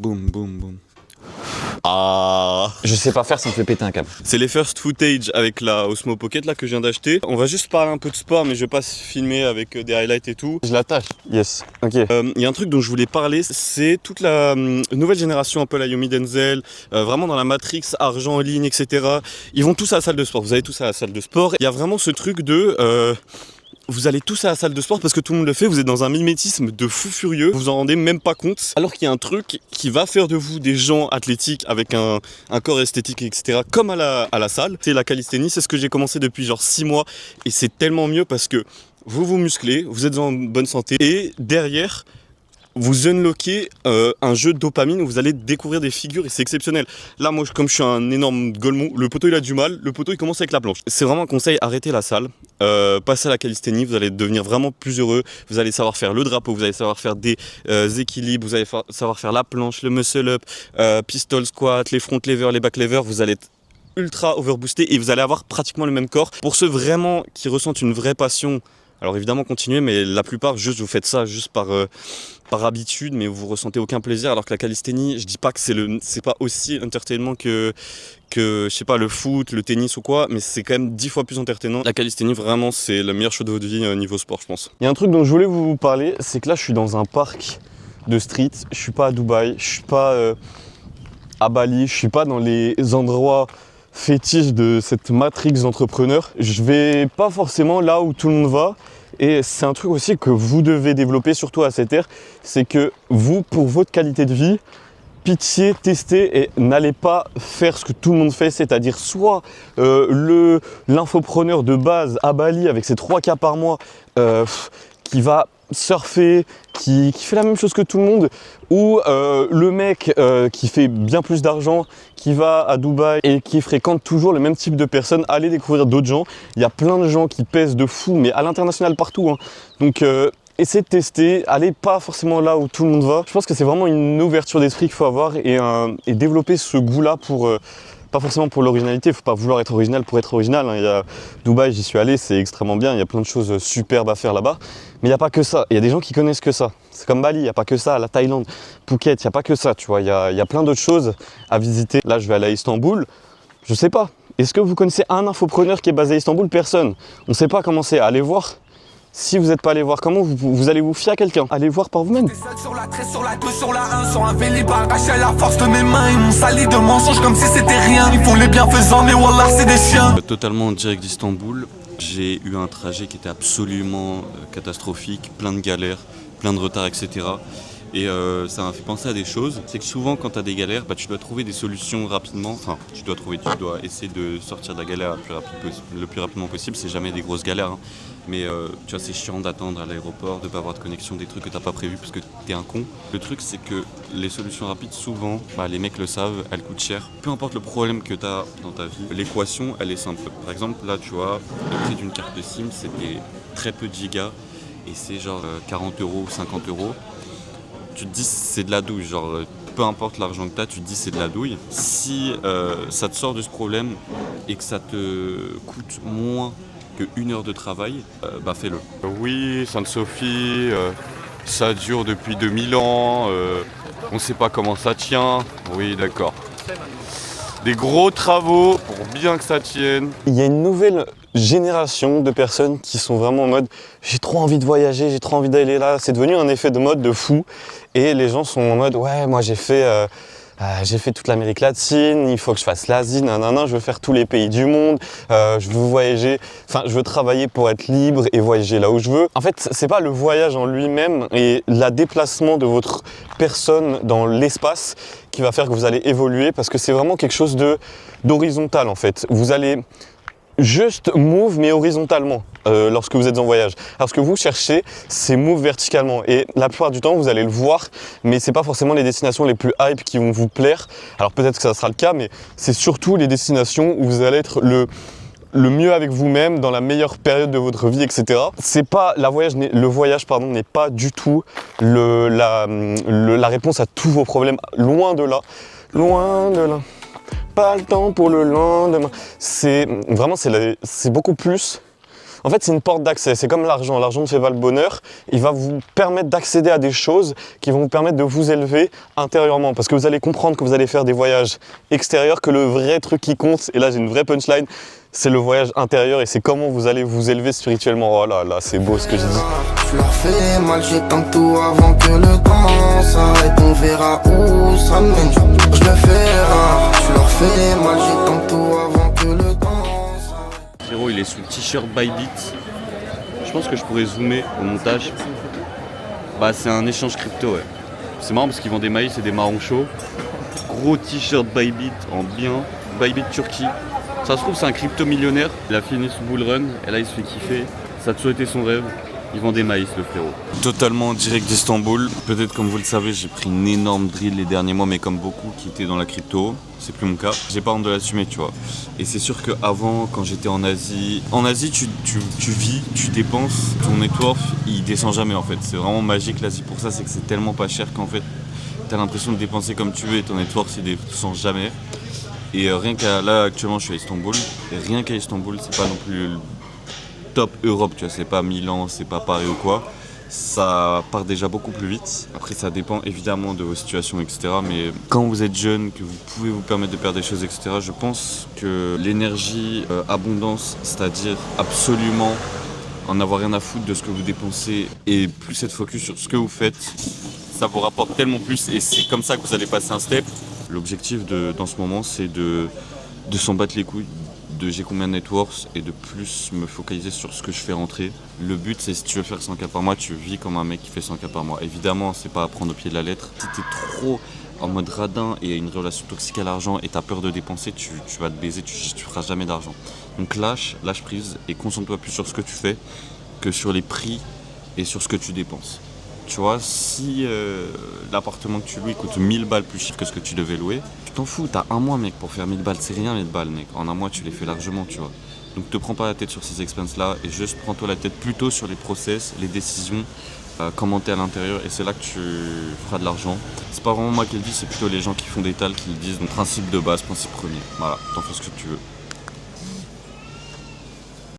Boum, boum, boum. Ah, Je sais pas faire, ça me fait péter un câble. c'est les first footage avec la Osmo Pocket là que je viens d'acheter. On va juste parler un peu de sport, mais je vais pas filmer avec des highlights et tout. Je l'attache. Yes. Ok. Il y a un truc dont je voulais parler, c'est toute la nouvelle génération, un peu la Yomi Denzel, vraiment dans la Matrix, argent en ligne, etc. Ils vont tous à la salle de sport. Vous allez tous à la salle de sport. Il y a vraiment ce truc de vous allez tous à la salle de sport parce que tout le monde le fait, vous êtes dans un mimétisme de fou furieux, vous vous en rendez même pas compte, alors qu'il y a un truc qui va faire de vous des gens athlétiques avec un corps esthétique, etc. comme à la salle. C'est la calisthénie, c'est ce que j'ai commencé depuis genre 6 mois et c'est tellement mieux parce que vous vous musclez, vous êtes en bonne santé et derrière, vous unlockez un jeu de dopamine où vous allez découvrir des figures et c'est exceptionnel. Là, moi, comme je suis un énorme golemon, le poteau il a du mal, le poteau il commence avec la planche. C'est vraiment un conseil, arrêtez la salle, passez à la calisthénie, vous allez devenir vraiment plus heureux, vous allez savoir faire le drapeau, vous allez savoir faire des équilibres, vous allez savoir faire la planche, le muscle up, pistol squat, les front levers, les back levers, vous allez être ultra overboosté et vous allez avoir pratiquement le même corps. Pour ceux vraiment qui ressentent une vraie passion, alors évidemment continuez, mais la plupart juste vous faites ça juste par habitude, mais vous ressentez aucun plaisir. Alors que la calisthénie, je dis pas que c'est pas aussi entertainment que je sais pas le foot, le tennis ou quoi, mais c'est quand même 10 fois plus entertainant. La calisthénie vraiment c'est la meilleure chose de votre vie niveau sport je pense. Il y a un truc dont je voulais vous parler, c'est que là je suis dans un parc de street, je suis pas à Dubaï, je suis pas à Bali, je suis pas dans les endroits fétiches de cette matrix d'entrepreneurs. Je vais pas forcément là où tout le monde va. Et c'est un truc aussi que vous devez développer, surtout à cette ère, c'est que vous, pour votre qualité de vie, pitié, testez et n'allez pas faire ce que tout le monde fait, c'est-à-dire soit l'infopreneur de base à Bali avec ses 3K par mois qui va surfer, qui fait la même chose que tout le monde, ou le mec qui fait bien plus d'argent, qui va à Dubaï et qui fréquente toujours le même type de personnes, allez découvrir d'autres gens. Il y a plein de gens qui pèsent de fou, mais à l'international partout, hein. Donc essayez de tester, allez pas forcément là où tout le monde va. Je pense que c'est vraiment une ouverture d'esprit qu'il faut avoir et développer ce goût-là pour... pas forcément pour l'originalité, il ne faut pas vouloir être original pour être original, hein. Il y a Dubaï, j'y suis allé, c'est extrêmement bien, il y a plein de choses superbes à faire là-bas. Mais il n'y a pas que ça, il y a des gens qui connaissent que ça. C'est comme Bali, il n'y a pas que ça, la Thaïlande, Phuket, il n'y a pas que ça, tu vois. Il y a plein d'autres choses à visiter. Là, je vais aller à Istanbul, je sais pas. Est-ce que vous connaissez un infopreneur qui est basé à Istanbul? Personne. On ne sait pas comment c'est, allez voir. Si vous n'êtes pas allé voir comment, vous allez vous fier à quelqu'un. Allez voir par vous-même. Sur la 13, sur la 2, sur la 1, sur un vélib arraché à la force de mes mains. Ils m'ont sali de mensonges comme si c'était rien. Ils font les bienfaisants, mais wallah, c'est des chiens. Totalement en direct d'Istanbul, j'ai eu un trajet qui était absolument catastrophique, plein de galères, plein de retards, etc. Et ça m'a fait penser à des choses. C'est que souvent, quand tu as des galères, tu dois trouver des solutions rapidement. Enfin, tu dois essayer de sortir de la galère le plus rapidement possible. C'est jamais des grosses galères, hein. Mais tu vois, c'est chiant d'attendre à l'aéroport, de pas avoir de connexion, des trucs que t'as pas prévu parce que t'es un con. Le truc, c'est que les solutions rapides, souvent, les mecs le savent, elles coûtent cher. Peu importe le problème que t'as dans ta vie, l'équation, elle est simple. Par exemple, là, tu vois, le prix d'une carte de SIM, c'était très peu de gigas et c'est genre 40 € ou 50 €. Tu te dis c'est de la douille, genre peu importe l'argent que tu as, tu te dis c'est de la douille. Si ça te sort de ce problème et que ça te coûte moins que 1 heure de travail, fais-le. Oui, Sainte-Sophie, ça dure depuis 2000 ans, on sait pas comment ça tient. Oui, d'accord. Des gros travaux pour bien que ça tienne. Il y a une nouvelle génération de personnes qui sont vraiment en mode j'ai trop envie de voyager, j'ai trop envie d'aller là. C'est devenu un effet de mode de fou et les gens sont en mode ouais, moi j'ai fait toute l'Amérique latine, il faut que je fasse l'Asie, nanana, je veux faire tous les pays du monde, je veux voyager, enfin je veux travailler pour être libre et voyager là où je veux. En fait, c'est pas le voyage en lui-même et le déplacement de votre personne dans l'espace qui va faire que vous allez évoluer parce que c'est vraiment quelque chose d'horizontal en fait. Vous allez juste move mais horizontalement lorsque vous êtes en voyage. Alors ce que vous cherchez, c'est move verticalement et la plupart du temps vous allez le voir, mais c'est pas forcément les destinations les plus hype qui vont vous plaire. Alors peut-être que ça sera le cas, mais c'est surtout les destinations où vous allez être le mieux avec vous-même dans la meilleure période de votre vie, etc. C'est pas le voyage n'est pas du tout la réponse à tous vos problèmes. Loin de là. Pas le temps pour le lendemain. C'est beaucoup plus En fait, c'est une porte d'accès. C'est comme l'argent. L'argent ne fait pas le bonheur. Il va vous permettre d'accéder à des choses qui vont vous permettre de vous élever intérieurement. Parce que vous allez comprendre que vous allez faire des voyages extérieurs, que le vrai truc qui compte, et là j'ai une vraie punchline, c'est le voyage intérieur et c'est comment vous allez vous élever spirituellement. Oh là là, c'est beau ce que je dis. Je leur fais mal, j'éteins tout avant que le temps s'arrête. On verra où ça mène. Je le fais rare. Je leur fais mal, j'éteins tout avant que le temps s'arrête. Frérot, il est sous le t-shirt Bybit. Je pense que je pourrais zoomer au montage. Bah, c'est un échange crypto, ouais. C'est marrant parce qu'ils vendent des maïs et des marrons chauds. Gros t-shirt Bybit en bien. Bybit Turquie. Ça se trouve, c'est un crypto millionnaire. Il a fini ce bull run et là, il se fait kiffer. Ça a toujours été son rêve. Ils vendent des maïs, le frérot. Totalement en direct d'Istanbul. Peut-être comme vous le savez, j'ai pris une énorme drill les derniers mois, mais comme beaucoup qui étaient dans la crypto, c'est plus mon cas. J'ai pas honte de l'assumer, tu vois. Et c'est sûr qu'avant, quand j'étais en Asie, tu vis, tu dépenses, ton net worth, il descend jamais en fait. C'est vraiment magique l'Asie pour ça, c'est que c'est tellement pas cher qu'en fait, t'as l'impression de dépenser comme tu veux et ton net worth, il descend jamais. Et rien qu'à là, actuellement, je suis à Istanbul. Et rien qu'à Istanbul, c'est pas non plus le top Europe, tu vois, c'est pas Milan, c'est pas Paris ou quoi. Ça part déjà beaucoup plus vite. Après, ça dépend évidemment de vos situations, etc. Mais quand vous êtes jeune, que vous pouvez vous permettre de faire des choses, etc., je pense que l'énergie, abondance, c'est-à-dire absolument en avoir rien à foutre de ce que vous dépensez et plus être focus sur ce que vous faites, ça vous rapporte tellement plus et c'est comme ça que vous allez passer un step. L'objectif dans ce moment, c'est de s'en battre les couilles. J'ai combien de net worth et de plus me focaliser sur ce que je fais rentrer. Le but, c'est si tu veux faire 100K par mois, tu vis comme un mec qui fait 100K par mois. Évidemment, c'est pas à prendre au pied de la lettre. Si t'es trop en mode radin et une relation toxique à l'argent et t'as peur de dépenser, tu vas te baiser, tu feras jamais d'argent. Donc lâche prise et concentre-toi plus sur ce que tu fais que sur les prix et sur ce que tu dépenses. Tu vois, si l'appartement que tu loues coûte 1000 balles plus cher que ce que tu devais louer, tu t'en fous, t'as un mois mec pour faire 1000 balles, c'est rien 1000 balles mec, en un mois tu les fais largement, tu vois. Donc te prends pas la tête sur ces expenses là et juste prends-toi la tête plutôt sur les process, les décisions, comment t'es à l'intérieur et c'est là que tu feras de l'argent. C'est pas vraiment moi qui le dis, c'est plutôt les gens qui font des tals qui le disent, donc principe de base, principe premier, voilà, t'en fais ce que tu veux.